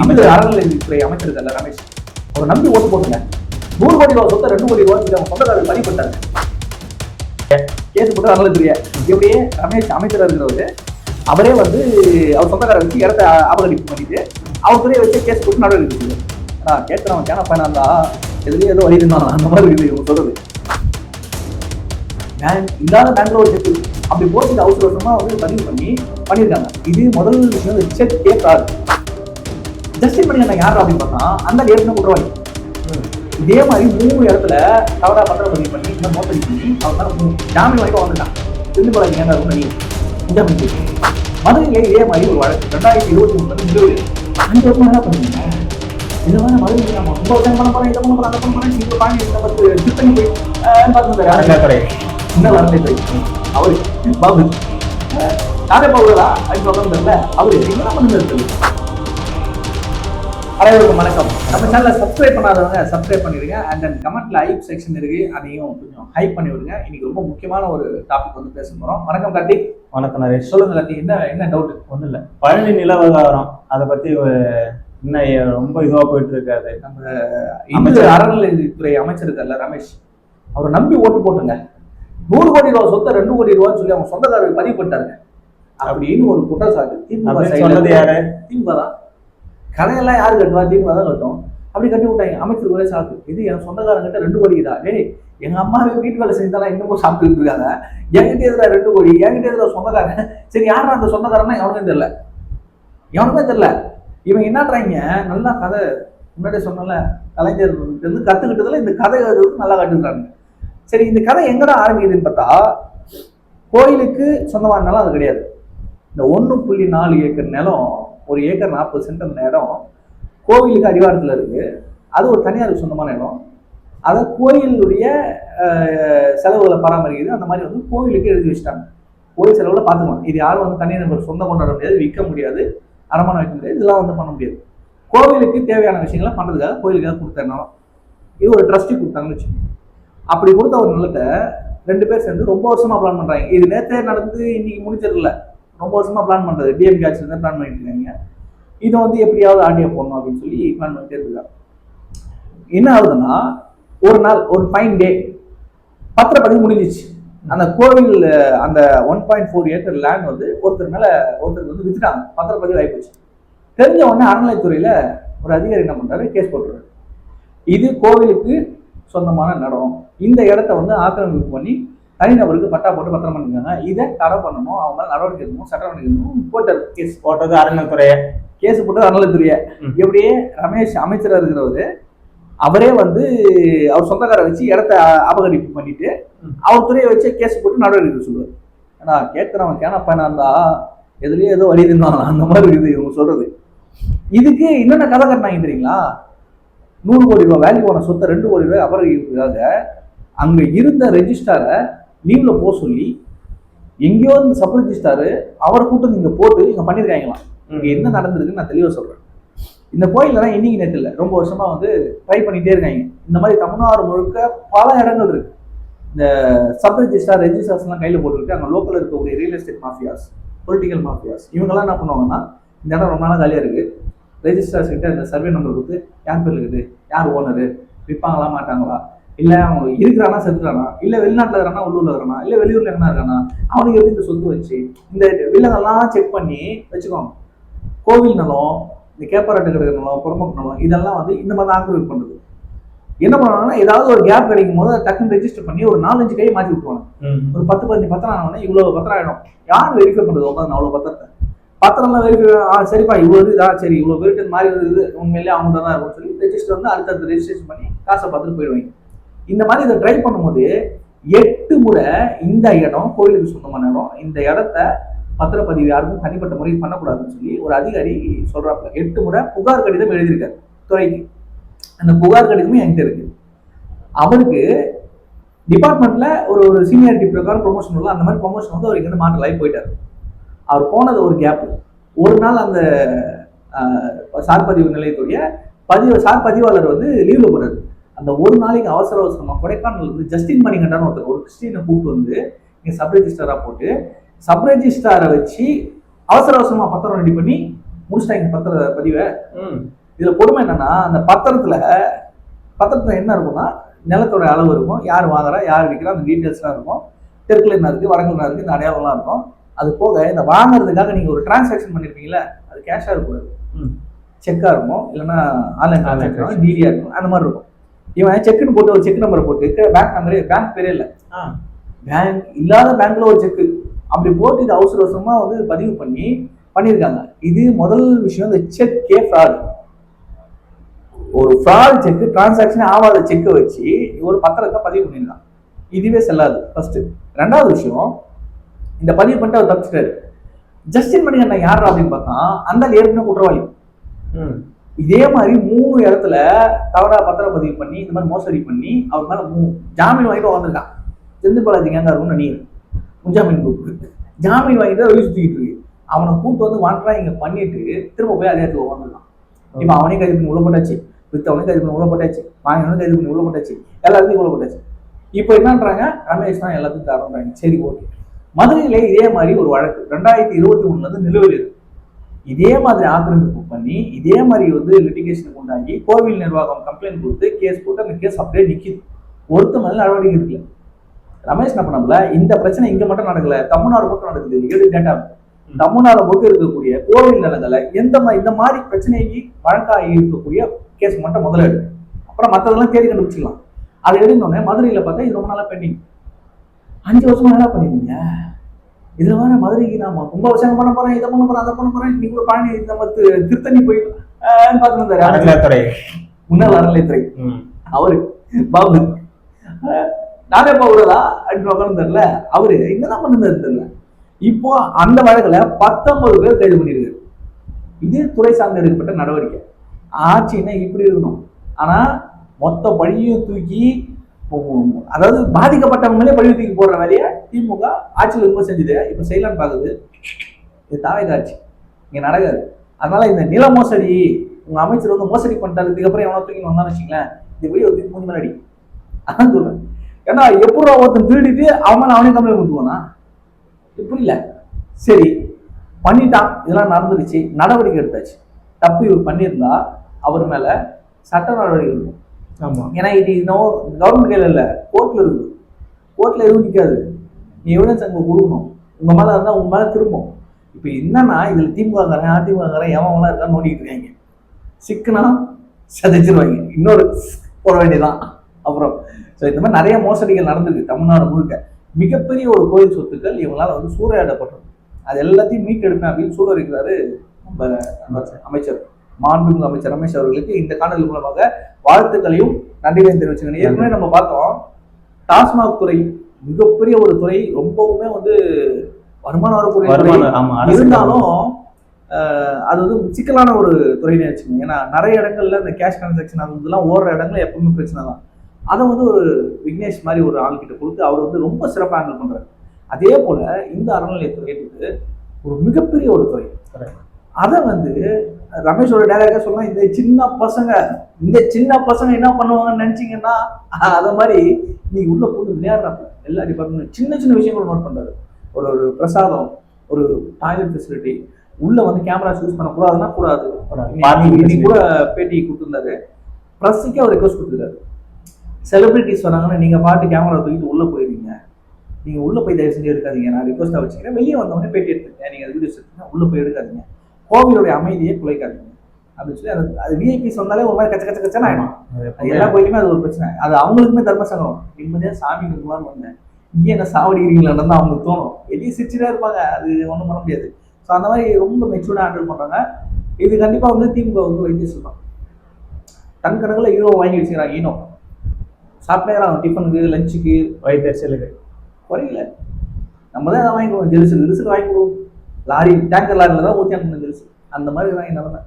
அமைச்சர் அறநிலையத்துறை அமைச்சர் இருக்கல ரமேஷ், அவர் நம்பி ஓட்டு போட்டுங்க. 100 கோடி ரூபாய் சொத்தை 2 கோடி ரூபாய் அவங்க சொந்தக்காரர் பதிவு பண்ணிட்டாங்க. கேஸ் போட்டு அறநிலையத்துறைய எப்படியே ரமேஷ் அமைச்சராக இருக்கிறவரு அவரே வந்து அவர் சொந்தக்காரர் வச்சு இடத்த அபகரிப்பு பண்ணிட்டு அவர் துறையை வச்சு கேஸ் போட்டு நடவடிக்கை எடுக்குது. ஆனால் கேட்கிறவன் கேன பையனா இருந்தா எதுலேயும் ஏதோ வழி இருந்தான் அந்த மாதிரி இருக்குது இவங்க சொல்றது. இல்லாத பேங்க்ல ஒரு செக் அப்படி போட்டு அவசர அவசரமா வந்து பதிவு பண்ணியிருக்காங்க. இது முதல் விஷயம் ரிச்சர்ட் கேட்காது ஜஸ்டின் பண்ணி யார் அப்படின்னு பார்த்தா அந்த ஏற்கனவே குற்றவாளி. இதே மாதிரி 3 இடத்துல தவறா பத்திரம் பதிவு பண்ணி இந்த மோசடி பண்ணி அவங்க ஜாமீன் வரைக்கும் வந்துட்டான். திரும்பி போல ஜாமீன் மதுரையில இதே மாதிரி ஒரு வழக்கு 2023 5 வருஷம் என்ன பண்ணுவீங்க? இந்த மாதிரி மதுரைக்கு நம்ம 9 வருஷம் பண்ண போறோம், இதை பண்ண போறோம், அதை பண்ண போறோம், நீங்க பாண்டி திருத்தணி போய் பார்த்துருந்தாரு இன்னும் வரலை அவரு பாபு யாரே பாபுதா அப்படின்னு தெரியல. அவரு என்ன பண்ணுறது. அனைவருக்கும் வணக்கம். நம்ம சேனலை சப்ஸ்கிரைப் பண்ணாதவங்க சப்ஸ்கிரைப் பண்ணிடுங்க. அண்ட் தென் கமெண்ட்ல ஹைப் செக்ஷன் இருக்கு, அதையும் கொஞ்சம் ஹைப் பண்ணி விடுங்க. இன்னைக்கு ரொம்ப முக்கியமான ஒரு டாபிக் வந்து பேச போறோம். வணக்கம் கார்த்திக். வணக்கம் நரேஷ். சொல்லுங்க கார்த்திக், என்ன டவுட்? ஒன்றும் இல்லை, பழனி நில விவகாரம் அதை பத்தி இன்னும் ரொம்ப இதுவா போயிட்டு இருக்காது. நம்ம அறநிலையத்துறை அமைச்சர் இருக்கல ரமேஷ், அவர் நம்பி ஓட்டு போட்டுங்க. 100 கோடி ரூபாய் சொத்தை 2 கோடி ரூபான்னு சொல்லி அவங்க சொந்தக்காரர்கள் பதிவு பண்ணிட்டாங்க அப்படின்னு ஒரு குற்றச்சாட்டு. சொன்னது யாரு? திமுக தான். கடையெல்லாம் யாரு கட்டுவா? திமுக தான் கட்டும். அப்படி கட்டி விட்டாங்க. அமைச்சர் ஒரே சாக்கு, இது என் சொந்தக்காரங்கிட்ட 2 கோடி தான். டேய், எங்க அம்மாவே வீட்டு வேலை செஞ்சாலும் இன்னமும் சாப்பிட்டு இருக்காங்க. என்கிட்ட எதிராக 2 கோடி, என்கிட்ட எதிராக சொந்தக்காரன். சரி, யாரும் அந்த சொந்தக்காரன்னா எவனுமே தெரியல. இவங்க என்னன்றாங்க, நல்லா கதை முன்னாடியே சொன்னல, கலைஞர் இருந்து கத்துக்கிட்டதுல இந்த கதை நல்லா கட்டுக்கிறாங்க. சரி, இந்த கதை எங்கடா ஆரம்பிக்குதுன்னு பார்த்தா, கோயிலுக்கு சொந்தமான நிலம் அது கிடையாது. இந்த 1.4 ஏக்கர் நிலம், 1 ஏக்கர் 40 சென்ட் அந்த இடம் கோவிலுக்கு அடிவாரத்தில் இருக்கு. அது ஒரு தனியாருக்கு சொந்தமான இடம். அதை கோயிலுடைய செலவுகளை பராமரிக்கிறது அந்த மாதிரி வந்து கோவிலுக்கு எழுதி வச்சுட்டாங்க. கோயில் செலவுல பார்த்துக்கலாம். இது யாரும் வந்து தனி நபர் சொந்தம் கொண்டாட முடியாது, விற்க முடியாது, அடமானம் வைக்க முடியாது, இதெல்லாம் வந்து பண்ண முடியாது. கோவிலுக்கு தேவையான விஷயங்களை பண்ணுறதுக்காக கோயிலுக்காக கொடுத்த நிலம். இது ஒரு ட்ரஸ்டி கொடுத்தாங்கன்னு வச்சுக்கோங்க. அப்படி கொடுத்த ஒரு நிலத்தை 2 பேர் சேர்ந்து ரொம்ப வருஷமா பிளான் பண்றாங்க. இது நேற்றே நடந்து இன்னைக்கு முடிச்சிடல, ரொம்ப வருஷமா பிளான் பண்றது. டிஎம்கே ஆட்சி தான் பிளான் பண்ணிட்டு இருக்காங்க. இதை வந்து எப்படியாவது ஆடியோ போடணும் அப்படின்னு சொல்லி பிளான் பண்ணிட்டே இருக்காங்க. என்ன ஆகுதுன்னா, ஒரு நாள் ஒரு ஃபைன் டே பத்திரப்பதிவு முடிஞ்சிச்சு. அந்த கோவில் அந்த 1.4 ஏக்கர் லேண்ட் வந்து ஒருத்தருக்கு வந்து வித்துட்டாங்க. பத்திரப்பதிவு ஆகிப்போச்சு. தெரிஞ்ச உடனே அறநிலையத்துறையில ஒரு அதிகாரி என்ன பண்றாரு, கேஸ் போட்டுறாரு. இது கோவிலுக்கு சொந்தமான இடம், இந்த இடத்த வந்து ஆக்கிரமிப்பு பண்ணி தனிநபருக்கு பட்டா போட்டு பத்திரம் பண்ணிருக்காங்க, இதை தடை பண்ணணும், அவங்க நடவடிக்கை எடுக்கணும், சட்ட நடவடிக்கை எடுக்கணும். போட்டார் கேஸ். போட்டது அறநிலையத்துறைய, கேஸ் போட்டது அறநிலையத்துறைய. எப்படியே ரமேஷ் அமைச்சராக இருக்கிறவரு அவரே வந்து அவர் சொந்தக்கார வச்சு இடத்த அபகரிப்பு பண்ணிட்டு அவர் துறையை வச்சு கேஸ் போட்டு நடவடிக்கை சொல்லுவார். ஏன்னா கேட்கிறவன் கேன பையனா இருந்தா எதுலயும் ஏதோ வழி இருந்தாங்க அந்த மாதிரி இருக்குது இவங்க சொல்றது. இதுக்கு என்னென்ன கதை கட்டினாங்க தெரியுங்களா? 100 கோடி ரூபாய் வேல்யூ ஆன சொத்தை 2 கோடி ரூபாய் அபகரிக்கிறதுக்காக அங்க இருந்த ரெஜிஸ்டாரை லீவ்ல போக சொல்லி எங்கேயோ இந்த சப் ரெஜிஸ்டாரு அவரை கூட்டம் இங்க போட்டு இங்க பண்ணிருக்காங்களாம். இங்க என்ன நடந்திருக்குன்னு நான் தெளிவா சொல்றேன். இந்த கோயில தான் இன்னைக்கு நேரத்தில் இல்லை, ரொம்ப வருஷமா வந்து ட்ரை பண்ணிட்டே இருக்காங்க. இந்த மாதிரி தமிழ்நாடு முழுக்க பல இடங்கள் இருக்கு. இந்த சப் ரெஜிஸ்டர்ஸ் எல்லாம் கையில போட்டுருக்கு. அங்க லோக்கல் இருக்கக்கூடிய real estate mafias, political mafias, இவங்கெல்லாம் என்ன பண்ணுவாங்கன்னா, இந்த இடம் ரொம்ப நாளாக காலியா இருக்கு, ரெஜிஸ்டர்ஸ் கிட்ட இந்த சர்வே நம்பர் கொடுத்து யார் பேர் இருக்குது, யார் ஓனரு, விற்பாங்களா மாட்டாங்களா, இல்லை அவங்க இருக்கிறானா செத்துறானா, இல்லை வெளிநாட்டில் இருக்கிறானா உள்ளூர்ல இருக்கிறானா, இல்லை வெளியூர்ல என்ன இருக்கானா, அவனுக்கு எப்படி இந்த சொத்து வச்சு இந்த வில்லங்கள்லாம் செக் பண்ணி வச்சுக்கோங்க. கோவில் நிலம், இந்த கேப்பாராட்டு கிடக்கிற நிலம், புறம்போக்கு நிலம், இதெல்லாம் வந்து இந்த மாதிரி ஆக்கிரமிப்பு பண்ணுறது. என்ன பண்ணுவாங்கன்னா, ஏதாவது ஒரு கேப் கிடைக்கும் போது டக்குன்னு ரெஜிஸ்டர் பண்ணி ஒரு 4-5 கையை மாற்றி விட்டுருவாங்க. ஒரு 10-15 பத்திரம் ஆனவொடனே இவ்வளவு பத்திரம் ஆயிடும். யார் வெரிஃபை பண்றது? உட்காந்து அவ்வளவு பத்திரம்லாம் வெரிஃபை, சரிப்பா இவ்வளவு இதா, சரி இவ்வளவு பேருக்கு மாறி வருது, உண்மையிலேயே அவங்க தான் இருக்கும்னு சொல்லி ரெஜிஸ்டர் வந்து அடுத்தடுத்து ரெஜிஸ்ட்ரேஷன் பண்ணி காசை பார்த்துட்டு போயிடுவாங்க. இந்த மாதிரி இதை ட்ரை பண்ணும்போது 8 முறை இந்த இடம் கோயிலுக்கு சொந்தமான இடம், இந்த இடத்த பத்திரப்பதிவு யாருக்கும் தனிப்பட்ட முறையில் பண்ணக்கூடாதுன்னு சொல்லி ஒரு அதிகாரி சொல்றாங்க. 8 முறை புகார் கடிதம் எழுதியிருக்காரு துறைக்கு. அந்த புகார் கடிதமும் என்கிட்ட இருக்கு. அவருக்கு டிபார்ட்மெண்ட்ல ஒரு சீனியாரிட்டி பிரகாரம் ப்ரொமோஷன் உள்ள அந்த மாதிரி ப்ரொமோஷன் வந்து அவருக்கு வந்து மாற்றலாகி போயிட்டார். அவர் போனது ஒரு கேப். ஒரு நாள் அந்த சார்பதிவு நிலையத்துடைய சார் பதிவாளர் வந்து லீவ்ல போறாரு. அந்த ஒரு நாளைக்கு அவசரமா கொடைக்கானல் வந்து ஜஸ்டின் மணிகண்டான ஒருத்தர் ஒரு கிறிஸ்டியனை கூப்பிட்டு வந்து இங்க சப் ரெஜிஸ்டரா போட்டு சப் ரெஜிஸ்டாரை வச்சு அவசரமா பத்திரம் ரெடி பண்ணி முடிச்சிட்டாங்க பத்திர பதிவை. இதுல கொடுமை என்னன்னா, அந்த பத்திரத்துல என்ன இருக்கும்னா, நிலத்தோட அளவு இருக்கும், யார் வாங்குறா யார் விற்கிறா அந்த டீட்டெயில்ஸ்லாம் இருக்கும், தெற்குல என்ன இருக்கு வடக்குல என்ன இருக்கு இந்த அடையாளம்லாம் இருக்கும். அது போக இந்த வாங்குறதுக்காக நீங்க ஒரு டிரான்சாக்ஷன் பண்ணிருப்பீங்களா, அது கேஷா இருக்கக்கூடாது, செக்கா இருக்கும், இல்லைன்னா ஆன்லைன் டிரான்சாக்ஷன் டிடியா இருக்கும், அந்த மாதிரி இருக்கும். இவன் செக்குன்னு போட்டு ஒரு செக் நம்பரை போட்டு பேங்க் நம்பரே பேங்க் பேரே இல்லை, பேங்க் இல்லாத பேங்க்ல ஒரு செக்கு அப்படி போட்டு இது அவசர அவசரமா வந்து பதிவு பண்ணியிருக்காங்க. இது முதல் விஷயம். இந்த செக்கே ஃப்ராட். ஒரு ஃப்ராட் செக், டிரான்சாக்ஷன் ஆகாத செக்கை வச்சு ஒரு பத்திரத்தை பதிவு பண்ணியிருக்கான். இதுவே செல்லாது ஃபர்ஸ்ட். ரெண்டாவது விஷயம், இந்த பதிவு பண்ணிட்டு அவர் தப்பிச்சிட்டாரு. ஜஸ்டின் மணிகண்டன் யாரா அப்படின்னு பார்த்தா அந்த ஏற்கனவே குற்றவாளி. இதே மாதிரி 3 இடத்துல தவறா பத்திரப்பதிவு பண்ணி இந்த மாதிரி மோசடி பண்ணி அவர் மேல ஜாமீன் வாங்கிட்டு வந்திருக்கான். செந்தில் பாலாஜி கேங்கா இருக்கும்னு நினைக்கிறேன். முன்ஜாமீன் கூப்பிட்டு ஜாமீன் வாங்கிட்டு வெளியே சுத்திக்கிட்டு இருக்கு. அவனை கூப்பிட்டு வந்து வாண்டா இங்க பண்ணிட்டு திரும்ப போய் அதே இடத்துல வந்துடலாம். இப்ப அவனே கைது பண்ணி உள்ள போட்டாச்சு, வித்தவனே கைது பண்ணி உள்ள போட்டாச்சு, வாங்கினவனே கைது பண்ணி உள்ள போட்டாச்சு, எல்லாத்தையும் உள்ள போட்டாச்சு. இப்போ என்னன்றாங்க, ரமேஷ் தான் எல்லாத்தையும் தரன்றாங்க. சரி, ஓகே. மதுரையிலே இதே மாதிரி ஒரு வழக்கு 2023 நிலுவையில் இருக்கு. இதே மாதிரி ஆக்கிரமிப்பு பண்ணி இதே மாதிரி வந்து லிட்டிகேஷனுக்கு உண்டாகி கோவில் நிர்வாகம் கம்ப்ளைண்ட் கொடுத்து கேஸ் போட்டு அந்த கேஸ் அப்படியே நிக்குது. ஒருத்த மேல நடவடிக்கை இருக்குல்ல. ரமேஷ் என்ன பண்ணல, இந்த பிரச்சனை இங்க மட்டும் நடக்கல, தமிழ்நாடு மட்டும் நடக்குது. ஏழு டேட்டா தமிழ்நாடு மட்டும் இருக்கக்கூடிய கோவில் நிலங்களை இந்த மாதிரி பிரச்சனைக்கு வழக்காகி இருக்கக்கூடிய கேஸ் மட்டும் முதல்ல எடுக்கும். அப்புறம் மற்றதெல்லாம் தேடி கண்டுபிடிச்சிக்கலாம். அதை எடுத்தோடனே மதுரையில பார்த்தா இது ரொம்ப நாளா பெண்டிங். 5 வருஷமா என்ன பண்ணிருந்தீங்க? இதுல வேற மதுரைக்கு நாம கும்பாபிஷேகம் பண்ண போறேன், இதை பண்ண போறேன், அதை பண்ண போறேன், இன்னைக்கு கூட பழனி நம்ம திருத்தணி போயிட்டு பார்த்துருந்தாரு முன்னாள் அறநிலையத்துறை அவரு பாபு. நானே பாபுடா அப்படின்னு உட்காந்துல அவரு என்னதான் பண்ணிருந்தாரு தெரியல. இப்போ அந்த வழக்குல 19 பேர் கைது பண்ணிருக்காரு. இது துறை சார்ந்து எடுக்கப்பட்ட நடவடிக்கை. ஆட்சின்னா இப்படி இருக்கணும். ஆனா மொத்த பழியும் தூக்கி, அதாவது பாதிக்கப்பட்டவங்களே பழி தூக்கி போடுற வேலையை திமுக ஆட்சியில் ரொம்ப செஞ்சுது. இப்ப செய்யலான்னு பாக்குது. இது தாவேக ஆட்சி, இங்க நடக்காது. அதனால இந்த நில மோசடி, உங்க அமைச்சர் வந்து மோசடி பண்ணிட்டாரு, இதுக்கப்புறம் எவனோ தூக்கி வந்தான்னு வச்சுங்களேன், இது போய் ஒரு மூணு மேல அடி. அதான் சொல்றேன். ஏன்னா எப்படி ஒருத்தன் திருடிட்டு அவன் அவனே கம்ப்ளைண்ட் கொடுத்துவானா? புரியல. சரி பண்ணிட்டான், இதெல்லாம் நடந்துருச்சு, நடவடிக்கை எடுத்தாச்சு. தப்பு இவர் பண்ணியிருந்தா அவர் மேல சட்ட நடவடிக்கை இருக்கும். ஆமா, ஏன்னா இது இன்னும் கவர்மெண்ட் கையில இல்ல, கோர்ட்ல இருக்கு. கோர்ட்ல எதுவும் நிற்காது. நீ எவிடன்ஸ் அங்க கொடுக்கணும். உங்க மேல இருந்தா உங்க மேல திரும்பும். இப்ப என்னன்னா இதுல திமுககாரன் அதிமுககாரன் எவன் இருக்கான்னு நோண்டிட்டு இருக்காங்க. சிக்கனா சதைச்சிருவாங்க, இன்னொரு போட வேண்டியதான். அப்புறம் இந்த மாதிரி நிறைய மோசடிகள் நடந்திருக்கு தமிழ்நாடு முழுக்க. மிகப்பெரிய ஒரு கோயில் சொத்துக்கள் இவங்களால வந்து சூறையாடப்பட்டது. அது எல்லாத்தையும் மீட்டெடுப்பேன் அப்படின்னு சூழலிக்கிறாரு நம்ம அமைச்சர், மாண்புமிகு அமைச்சர் ரமேஷ் அவர்களுக்கு இந்த காணொலி மூலமாக வாழ்த்துக்களையும் நன்றிகளையும் தெரிவிச்சுக்கணும். ஏற்கனவே நம்ம பார்த்தோம், டாஸ்மாக் துறை மிகப்பெரிய ஒரு துறை, ரொம்பவுமே வந்து வருமானம் வரக்கூடிய இருந்தாலும் அது வந்து சிக்கலான ஒரு துறைன்னு வச்சுக்கோங்க. ஏன்னா நிறைய இடங்கள்ல இந்த கேஷ் டிரான்சாக்ஷன் அது இதெல்லாம் ஓடுற இடங்கள்ல எப்பவுமே பிரச்சனை தான். அதை வந்து ஒரு விக்னேஷ் மாதிரி ஒரு ஆள்கிட்ட கொடுத்து அவர் வந்து ரொம்ப சிறப்பாக ஹேண்டில் பண்றாரு. அதே போல இந்த அறநிலையத்துறை ஒரு மிகப்பெரிய ஒரு துறை. அதை வந்து ரமேஷோட டைரக்டா சொன்னா, இந்த சின்ன பசங்க என்ன பண்ணுவாங்கன்னு நினைச்சீங்கன்னா, அத மாதிரி நீங்க உள்ள போட்டு விளையாடுறாங்க. எல்லா டிபார்ட்மெண்ட் சின்ன சின்ன விஷயங்களும் நோட் பண்றாரு. ஒரு பிரசாதம், ஒரு டாய்லெட் ஃபெசிலிட்டி, உள்ள வந்து கேமராஸ் யூஸ் பண்ணக்கூடாதுன்னா கூடாது. இன்னைக்கு கூட பேட்டி கொடுத்துருந்தாரு. ப்ரெஸ்ஸுக்கு அவர் ரெக்வஸ்ட் கொடுத்துருக்காரு, செலிபிரிட்டிஸ் வராங்கன்னா நீங்க பாட்டு கேமரா தூக்கிட்டு உள்ள போயிருவீங்க, நீங்க உள்ள போய் தயவு செஞ்சு எடுக்காதீங்க, நான் ரிக்வஸ்டா வச்சுக்கிறேன், வெளியே வந்தவொடனே பேட்டி எடுத்துக்கேன், நீங்க வீடியோஸ் எடுத்துங்க, உள்ள போய் எடுக்காதீங்க, கோவிலுடைய அமைதியை குலைக்காதீங்க அப்படின்னு சொல்லி. அது விஐபிஸ் வந்தாலே ஒரு மாதிரி கச்ச கச்ச கச்சன்னு ஆயிடும். எல்லா கோயிலுமே அது ஒரு பிரச்சனை. அது அவங்களுக்குமே தர்ம சங்கடம். நிம்மதியா சாமி கும்பிடலான்னு வந்தேன், இங்கே என்ன சாவடிக்கிறீங்களான்னு தான் அவங்களுக்கு தோணும். வெளியே சிரிச்சுட்டே இருப்பாங்க, அது ஒன்றும் பண்ண முடியாது. ஸோ அந்த மாதிரி ரொம்ப மெச்சூர்டாக ஹேண்டில் பண்ணுறாங்க. இது கண்டிப்பாக வந்து திமுக வந்து வைத்திய சொல்லலாம். டன் கணக்கில் ஈனோ வாங்கி வச்சுக்கிறாங்க. ஈனோ சாப்பிட்டேங்கிறாங்க, டிஃபனுக்கு லஞ்சுக்கு வயிற்றுச்சலுக்கு குறையில. நம்ம தான் அதை வாங்கிக்குவோம், ஜெலுசல் வாங்கிக்குவோம். லாரி டேங்கர் லாரியில் தான் ஊற்றி அனுப்பணும் ஜெலுசல். அந்த மாதிரி வாங்கி நிலமை.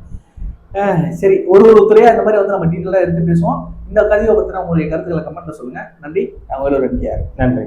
சரி, ஒரு துறையாக இந்த மாதிரி வந்து நம்ம டீட்டெயிலாக எடுத்து பேசுவோம். இந்த கதையை பற்றின உங்களுடைய கருத்துக்களை கமெண்ட்ல சொல்லுங்கள். நன்றி. நான் வேலூர் என்டிஆர். நன்றி.